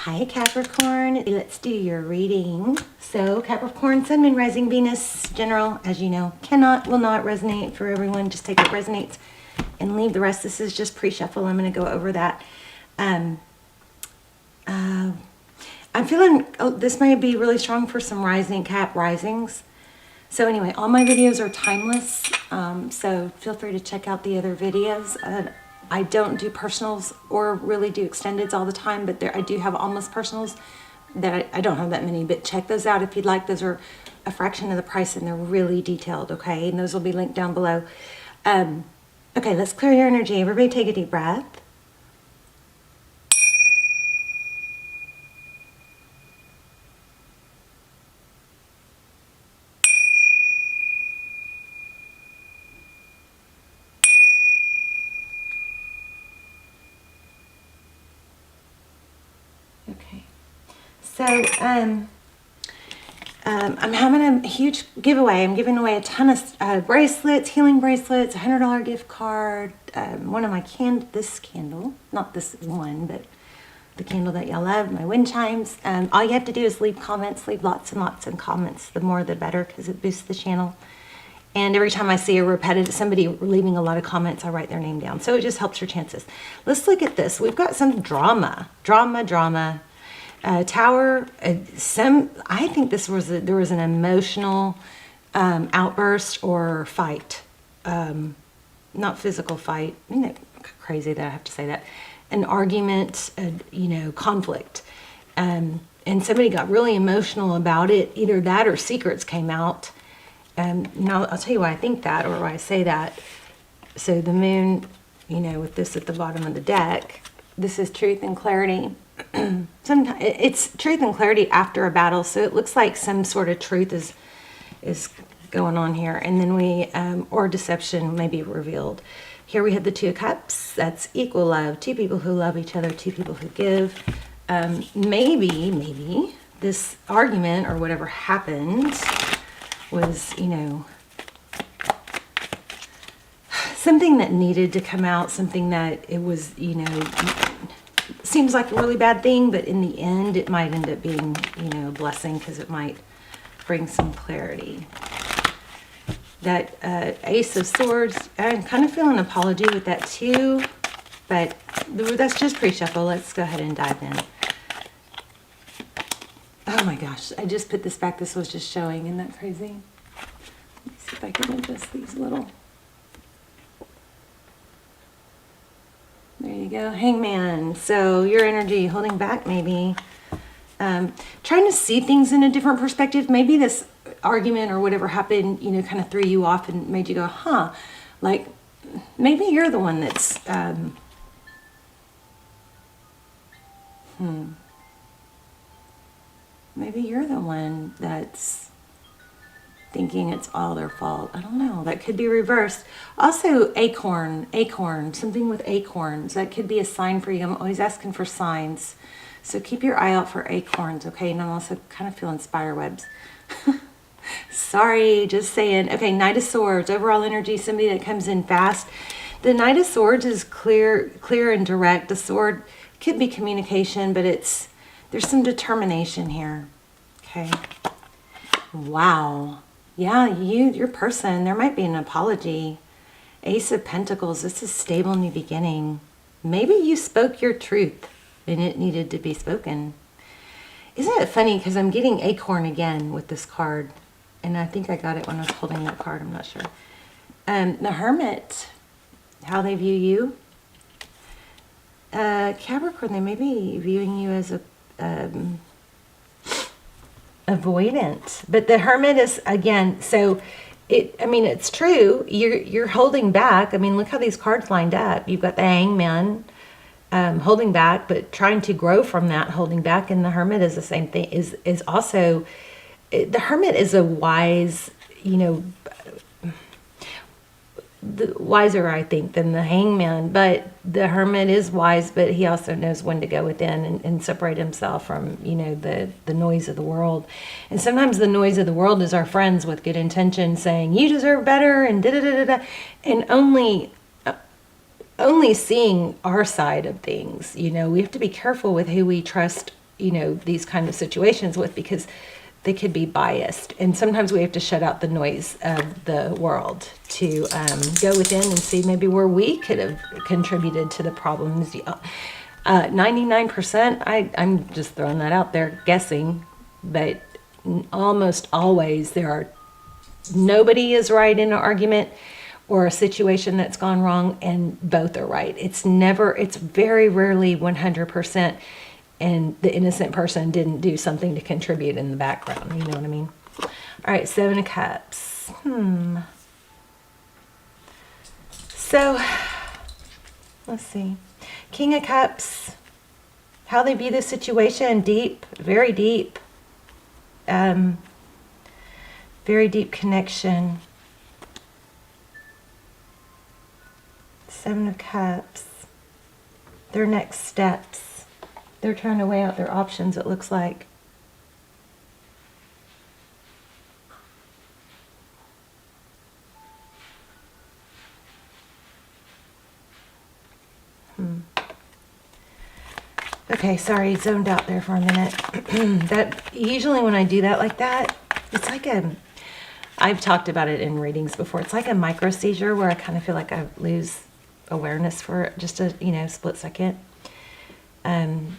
Hi Capricorn, let's do your reading. So Capricorn, Sun, Moon, Rising, Venus, general, as you know, will not resonate for everyone. Just take what resonates and leave the rest. This is just pre-shuffle. I'm going to go over that. I'm feeling, this might be really strong for some rising Cap risings. So anyway, all my videos are timeless. So feel free to check out the other videos. I don't do personals or really do extendeds all the time, but I do have almost personals that I don't have that many, but check those out if you'd like. Those are a fraction of the price and they're really detailed, okay? And those will be linked down below. Okay, let's clear your energy. Everybody take a deep breath. Okay, so I'm having a huge giveaway. I'm giving away a ton of bracelets, healing bracelets, $100 gift card, one of my this candle, not this one, but the candle that y'all love, my wind chimes. All you have to do is leave comments, leave lots and lots of comments. The more the better, because it boosts the channel. And every time I see a repetitive, somebody leaving a lot of comments, I write their name down. So it just helps your chances. Let's look at this. We've got some drama. Tower, I think there was an emotional outburst or fight. Not physical fight. Isn't it crazy that I have to say that? An argument, conflict. And somebody got really emotional about it. Either that or secrets came out. Now I'll tell you why I think that, or why I say that. So the moon, with this at the bottom of the deck, this is truth and clarity. Sometimes it's truth and clarity after a battle, so it looks like some sort of truth is going on here, and then or deception may be revealed. Here we have the Two of Cups. That's equal love. Two people who love each other. Two people who give. Maybe this argument or whatever happened was, something that needed to come out, something that it was, seems like a really bad thing, but in the end, it might end up being, a blessing, because it might bring some clarity. That Ace of Swords, I'm kind of feeling an apology with that too, but that's just pre-shuffle. Let's go ahead and dive in. Oh my gosh, I just put this back. This was just showing. Isn't that crazy? Let me see if I can adjust these a little. There you go. Hangman. So your energy holding back maybe. Trying to see things in a different perspective. Maybe this argument or whatever happened, kind of threw you off and made you go, huh. Like, maybe you're the one that's... Maybe you're the one that's thinking it's all their fault. I don't know. That could be reversed. Also, acorn, something with acorns. That could be a sign for you. I'm always asking for signs. So keep your eye out for acorns, okay? And I'm also kind of feeling spider webs. Sorry, just saying. Okay, Knight of Swords, overall energy, somebody that comes in fast. The Knight of Swords is clear and direct. The sword could be communication, but there's some determination here. Okay. Wow. Yeah, your person, there might be an apology. Ace of Pentacles, this is stable new beginning. Maybe you spoke your truth and it needed to be spoken. Isn't it funny, because I'm getting acorn again with this card. And I think I got it when I was holding that card, I'm not sure. The Hermit, how they view you. Capricorn, they may be viewing you as a avoidant, but the Hermit is, again, so it's true, you're holding back. Look how these cards lined up. You've got the Hangman, holding back, but trying to grow from that holding back, and the Hermit is the same thing, is also, the Hermit is a wise, wiser, I think, than the Hangman, but the Hermit is wise, but he also knows when to go within and separate himself from, the noise of the world. And sometimes the noise of the world is our friends with good intention saying, you deserve better, and da-da-da-da-da, and only seeing our side of things. We have to be careful with who we trust, these kind of situations with, because they could be biased. And sometimes we have to shut out the noise of the world to go within and see maybe where we could have contributed to the problems. 99%, I'm just throwing that out there, guessing, but almost always nobody is right in an argument or a situation that's gone wrong, and both are right. It's very rarely 100%, and the innocent person didn't do something to contribute in the background. You know what I mean? All right, Seven of Cups. So, let's see. King of Cups. How they view the situation, deep, very deep. Very deep connection. Seven of Cups. Their next steps. They're trying to weigh out their options, it looks like. Okay, sorry, zoned out there for a minute. That usually when I do that like that, it's like I've talked about it in readings before. It's like a micro seizure where I kind of feel like I lose awareness for just a split second.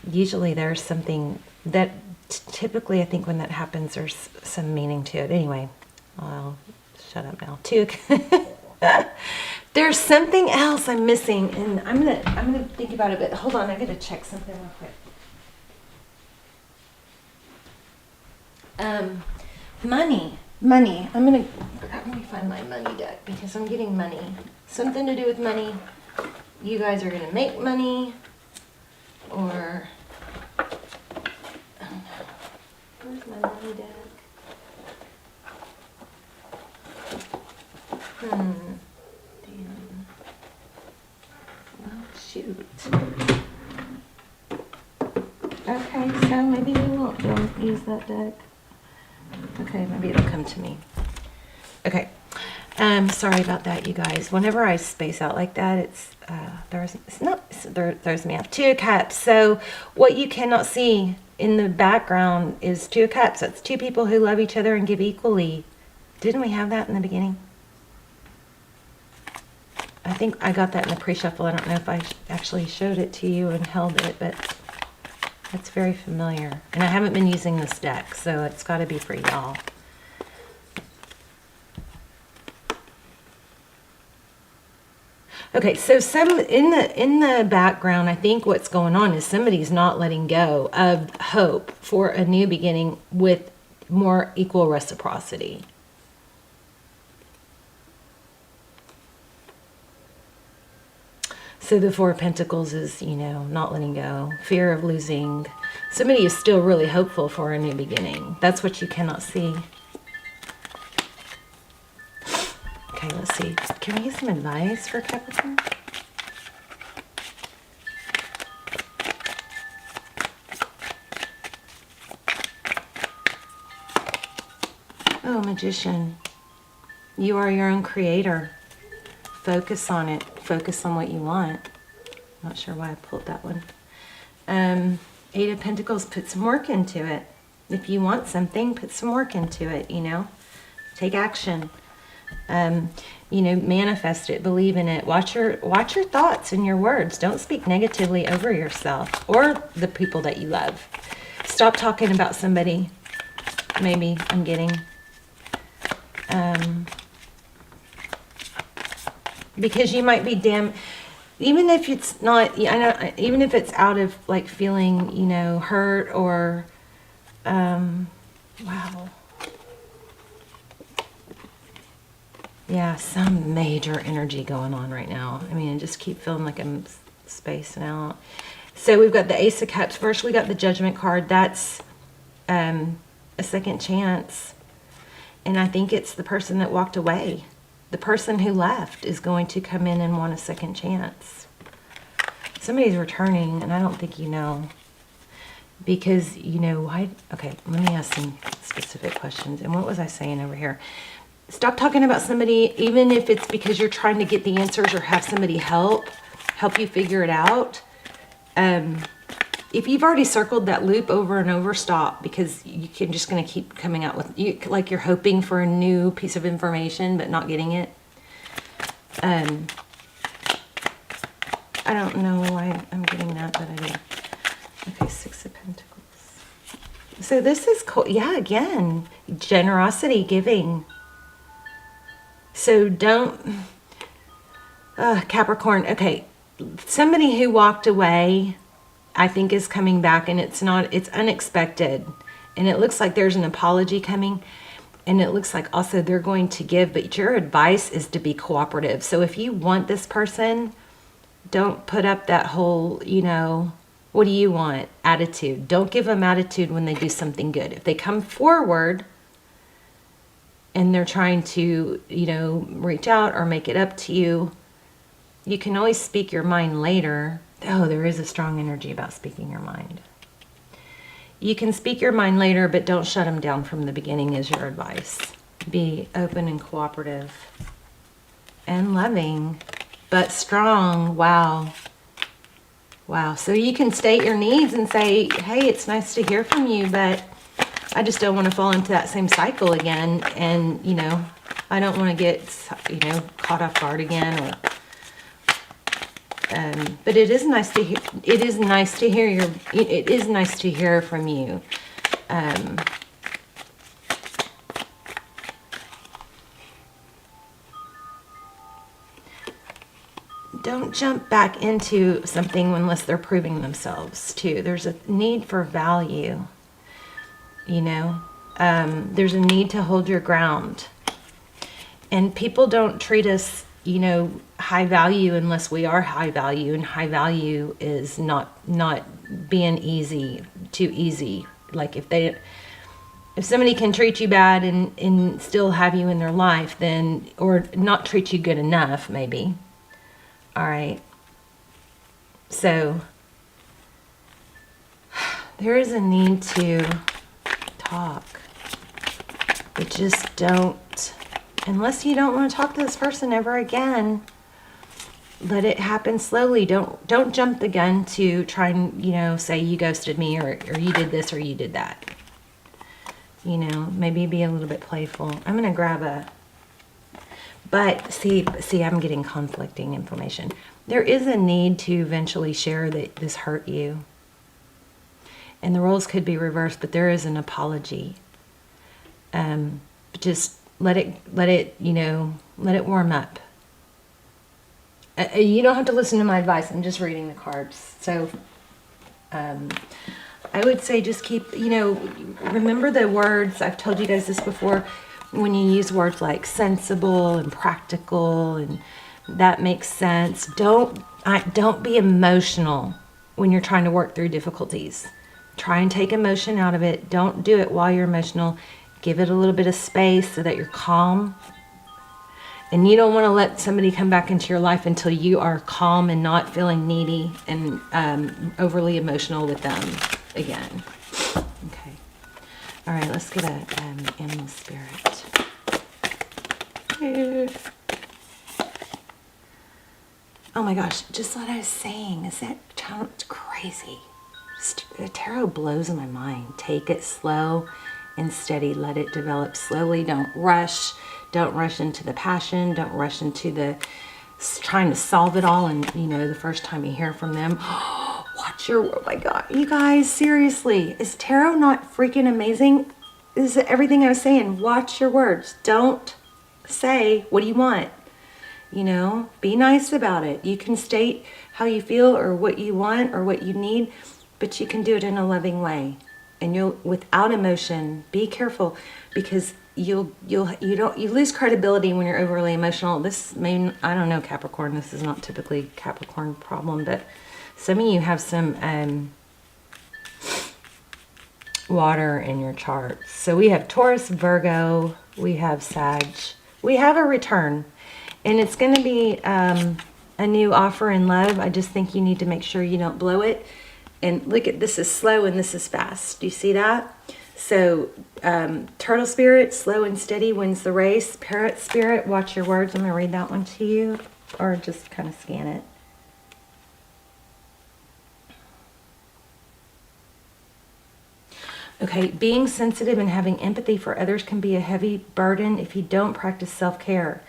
Usually there's something that typically I think when that happens there's some meaning to it. Anyway, I'll shut up now. There's something else I'm missing, and I'm gonna think about it. But hold on, I gotta check something real quick. Money. Let me find my money deck because I'm getting money. Something to do with money. You guys are gonna make money, or where's my money deck? Damn. Well, shoot. Okay, so maybe we won't use that deck. Okay, maybe it'll come to me. Okay. Sorry about that, you guys. Whenever I space out like that, it throws me off. Two of Cups. So what you cannot see in the background is Two of Cups. That's two people who love each other and give equally. Didn't we have that in the beginning? I think I got that in the pre-shuffle. I don't know if I actually showed it to you and held it, but it's very familiar. And I haven't been using this deck, so it's got to be for y'all. Okay, so in the background, I think what's going on is somebody's not letting go of hope for a new beginning with more equal reciprocity. So the Four of Pentacles is, not letting go. Fear of losing. Somebody is still really hopeful for a new beginning. That's what you cannot see. Okay, let's see. Can we get some advice for Capricorn? Oh, Magician. You are your own creator. Focus on it. Focus on what you want. Not sure why I pulled that one. Eight of Pentacles, put some work into it. If you want something, put some work into it, Take action. Manifest it, believe in it. Watch your thoughts and your words. Don't speak negatively over yourself or the people that you love. Stop talking about somebody. Maybe I'm getting. Because you might be even if it's not, even if it's out of like feeling, hurt or, wow. Yeah, some major energy going on right now. I just keep feeling like I'm spacing out. So we've got the Ace of Cups. First, we got the Judgment card. That's a second chance. And I think it's the person that walked away. The person who left is going to come in and want a second chance. Somebody's returning, and I don't think you know. Because, why? Okay, let me ask some specific questions. And what was I saying over here? Stop talking about somebody, even if it's because you're trying to get the answers or have somebody help you figure it out. if you've already circled that loop over and over, stop, because you can just going to keep coming out with, like you're hoping for a new piece of information, but not getting it. I don't know why I'm getting that, but I do. Okay, Six of Pentacles. So this is cool. Yeah, again, generosity, giving. So don't, Capricorn, okay, somebody who walked away, I think, is coming back, and it's unexpected. And it looks like there's an apology coming, and it looks like also they're going to give, but your advice is to be cooperative. So if you want this person, don't put up that whole, you know, what do you want attitude. Don't give them attitude when they do something good. If they come forward and they're trying to, you know, reach out or make it up to you, you can always speak your mind later. Oh, there is a strong energy about speaking your mind. You can speak your mind later, but don't shut them down from the beginning is your advice. Be open and cooperative and loving, but strong. Wow. Wow. So you can state your needs and say, hey, it's nice to hear from you, but I just don't want to fall into that same cycle again. And, you know, I don't want to get, you know, caught off guard again. Or, but it is nice to hear. It is nice to hear your. It is nice to hear from you. Don't jump back into something unless they're proving themselves too. There's a need for value. You know, there's a need to hold your ground. And people don't treat us, you know, high value unless we are high value. And high value is not being too easy. Like if somebody can treat you bad and still have you in their life, then, or not treat you good enough, maybe. All right. So there is a need to talk, but just don't, unless you don't want to talk to this person ever again, let it happen slowly. Don't jump the gun to try and, you know, say you ghosted me or you did this or you did that. You know, maybe be a little bit playful. I'm going to grab a, but see, I'm getting conflicting information. There is a need to eventually share that this hurt you. And the roles could be reversed, but there is an apology. Just let it, you know, let it warm up. You don't have to listen to my advice. I'm just reading the cards. So, I would say just keep, you know, remember the words. I've told you guys this before. When you use words like sensible and practical and that makes sense, don't be emotional when you're trying to work through difficulties. Try and take emotion out of it. Don't do it while you're emotional. Give it a little bit of space so that you're calm. And you don't want to let somebody come back into your life until you are calm and not feeling needy and overly emotional with them again. Okay. All right, let's get a animal spirit. Oh my gosh, just what I was saying. Is that crazy? The tarot blows my mind. Take it slow and steady. Let it develop slowly. Don't rush. Don't rush into the passion. Don't rush into the trying to solve it all. And, you know, the first time you hear from them, watch your, oh my God, you guys, seriously, is tarot not freaking amazing? This is everything I was saying. Watch your words. Don't say, what do you want? You know, be nice about it. You can state how you feel or what you want or what you need, but you can do it in a loving way. And you'll, without emotion, be careful, because you lose credibility when you're overly emotional. This may, I don't know, Capricorn, this is not typically Capricorn problem, but some of you have some water in your charts. So we have Taurus, Virgo, we have Sag, we have a return, and it's going to be a new offer in love. I just think you need to make sure you don't blow it. And look at, this is slow and this is fast. Do you see that? So turtle spirit, slow and steady wins the race. Parrot spirit, watch your words. I'm going to read that one to you, or just kind of scan it. Okay, being sensitive and having empathy for others can be a heavy burden if you don't practice self-care.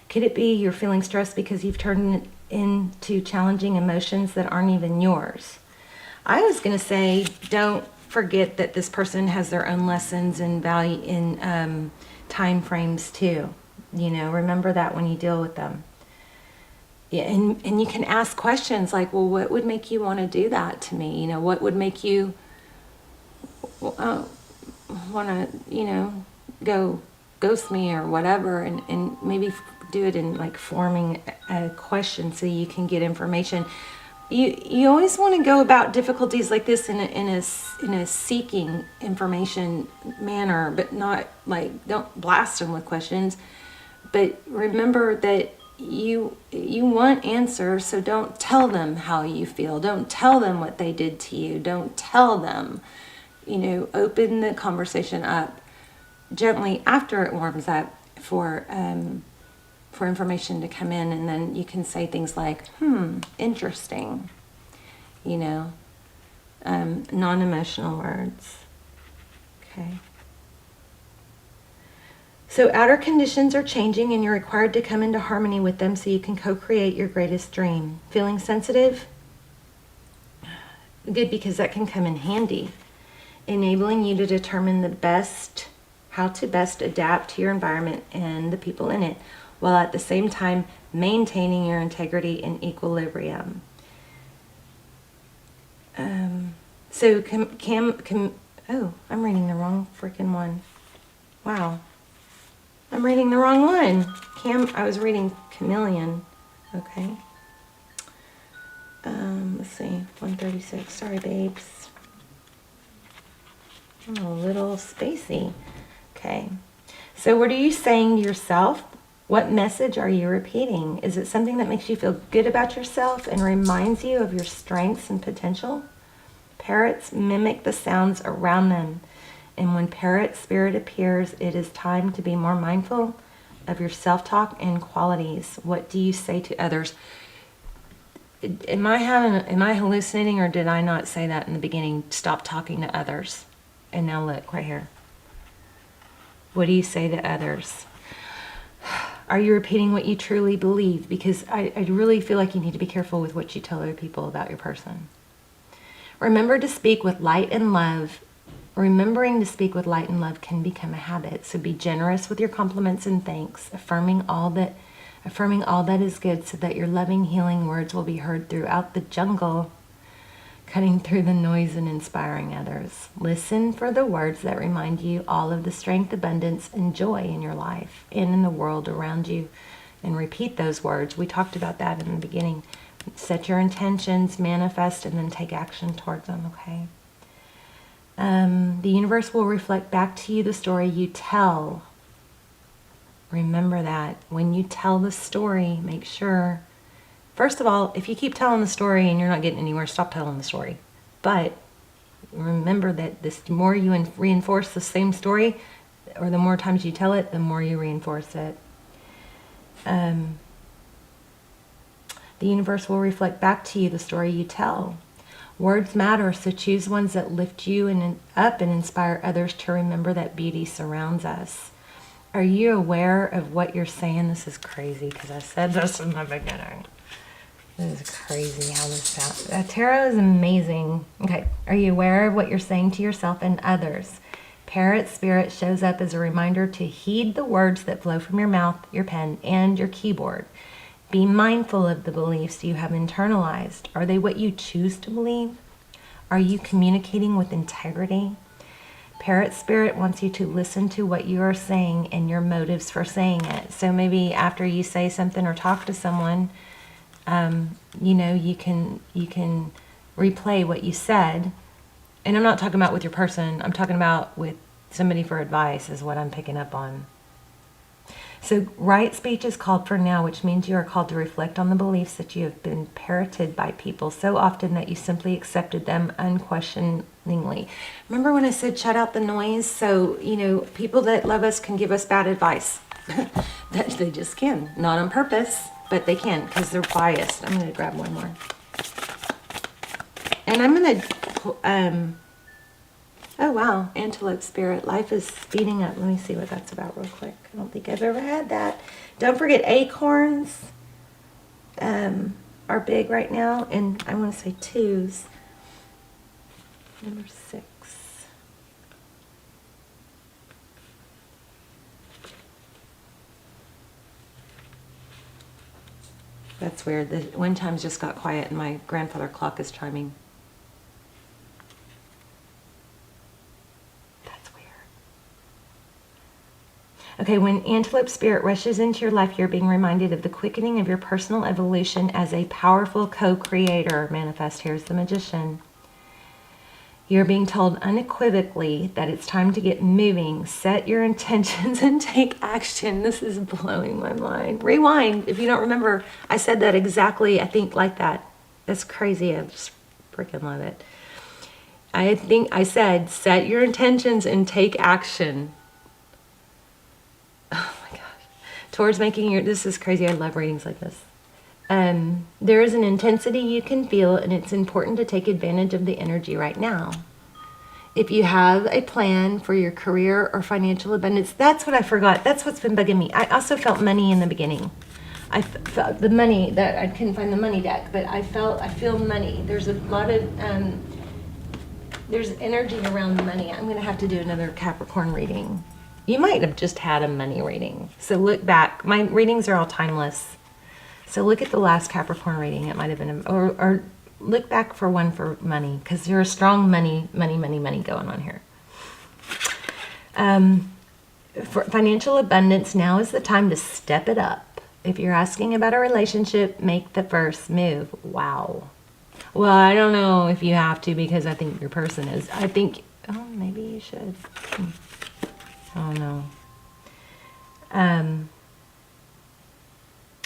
Could it be you're feeling stressed because you've turned it into challenging emotions that aren't even yours? I was going to say, don't forget that this person has their own lessons and value in time frames too. You know, remember that when you deal with them. Yeah, and you can ask questions like, well, what would make you want to do that to me? You know, what would make you want to, you know, go ghost me or whatever, and maybe do it in like forming a question so you can get information. You always want to go about difficulties like this in a seeking information manner, but not like, don't blast them with questions. But remember that you want answers, so don't tell them how you feel. Don't tell them what they did to you. Don't tell them. You know, open the conversation up gently after it warms up for information to come in, and then you can say things like, interesting, you know, non-emotional words. Okay. So outer conditions are changing and you're required to come into harmony with them so you can co-create your greatest dream. Feeling sensitive? Good, because that can come in handy, enabling you to determine how to best adapt to your environment and the people in it, while at the same time maintaining your integrity and equilibrium. So oh, I'm reading the wrong freaking one. Wow. I'm reading the wrong one. I was reading chameleon. Okay. Let's see, 136. Sorry, babes. I'm a little spacey. Okay. So what are you saying to yourself? What message are you repeating? Is it something that makes you feel good about yourself and reminds you of your strengths and potential? Parrots mimic the sounds around them. And when parrot spirit appears, it is time to be more mindful of your self-talk and qualities. What do you say to others? Am I hallucinating, or did I not say that in the beginning? Stop talking to others. And now look right here. What do you say to others? Are you repeating what you truly believe? Because I really feel like you need to be careful with what you tell other people about your person. Remember to speak with light and love. Remembering to speak with light and love can become a habit. So be generous with your compliments and thanks, affirming all that is good, so that your loving, healing words will be heard throughout the jungle, cutting through the noise and inspiring others. Listen for the words that remind you all of the strength, abundance, and joy in your life and in the world around you, and repeat those words. We talked about that in the beginning. Set your intentions, manifest, and then take action towards them, okay? The universe will reflect back to you the story you tell. Remember that. When you tell the story, make sure, first of all, if you keep telling the story and you're not getting anywhere, stop telling the story. But remember that the more you reinforce the same story, or the more times you tell it, the more you reinforce it. The universe will reflect back to you the story you tell. Words matter, so choose ones that lift you up and inspire others to remember that beauty surrounds us. Are you aware of what you're saying? This is crazy because I said this in the beginning. This is crazy how this sounds. Tarot is amazing. Okay, are you aware of what you're saying to yourself and others? Parrot spirit shows up as a reminder to heed the words that flow from your mouth, your pen, and your keyboard. Be mindful of the beliefs you have internalized. Are they what you choose to believe? Are you communicating with integrity? Parrot spirit wants you to listen to what you are saying and your motives for saying it. So maybe after you say something or talk to someone, you can replay what you said. And I'm not talking about with your person. I'm talking about with somebody for advice is what I'm picking up on. So right speech is called for now, which means you are called to reflect on the beliefs that you have been parroted by people so often that you simply accepted them unquestioningly. Remember when I said shut out the noise? So, people that love us can give us bad advice. That they just can. Not on purpose, but they can because they're biased. I'm going to grab one more. And I'm going to... Oh, wow. Antelope spirit. Life is speeding up. Let me see what that's about real quick. I don't think I've ever had that. Don't forget acorns are big right now. And I want to say twos. Number 6. That's weird. The wind chimes just got quiet and my grandfather clock is chiming. That's weird. Okay, when antelope spirit rushes into your life, you're being reminded of the quickening of your personal evolution as a powerful co-creator. Manifest. Here's the magician. You're being told unequivocally that it's time to get moving, set your intentions, and take action. This is blowing my mind. Rewind. If you don't remember, I said that exactly, I think, like that. That's crazy. I just freaking love it. I think I said, set your intentions and take action. Oh my gosh. Towards making your, this is crazy. I love readings like this. There is an intensity you can feel, and it's important to take advantage of the energy right now. If you have a plan for your career or financial abundance, that's what I forgot. That's what's been bugging me. I also felt money in the beginning. I felt the money, that I couldn't find the money deck, but I feel money. There's a lot of, there's energy around money. I'm going to have to do another Capricorn reading. You might have just had a money reading. So look back. My readings are all timeless. So look at the last Capricorn reading. It might have been, or look back for one for money, because there's a strong money going on here. For financial abundance, now is the time to step it up. If you're asking about a relationship, make the first move. Wow. Well, I don't know if you have to, because I think your person is. I think, oh, maybe you should. I don't know.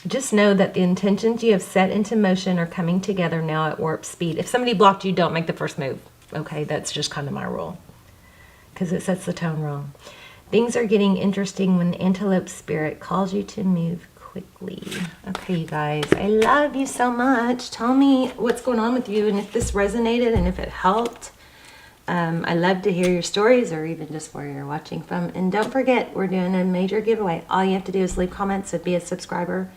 Just know that the intentions you have set into motion are coming together now at warp speed. If somebody blocked you, don't make the first move. Okay, that's just kind of my rule, because it sets the tone wrong. Things are getting interesting when antelope spirit calls you to move quickly. Okay, you guys, I love you so much. Tell me what's going on with you, and if this resonated and if it helped. I love to hear your stories, or even just where you're watching from. And don't forget, we're doing a major giveaway. All you have to do is leave comments and be a subscriber.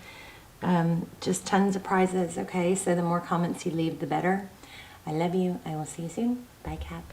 Just tons of prizes, okay? So the more comments you leave, the better. I love you. I will see you soon. Bye, Cap.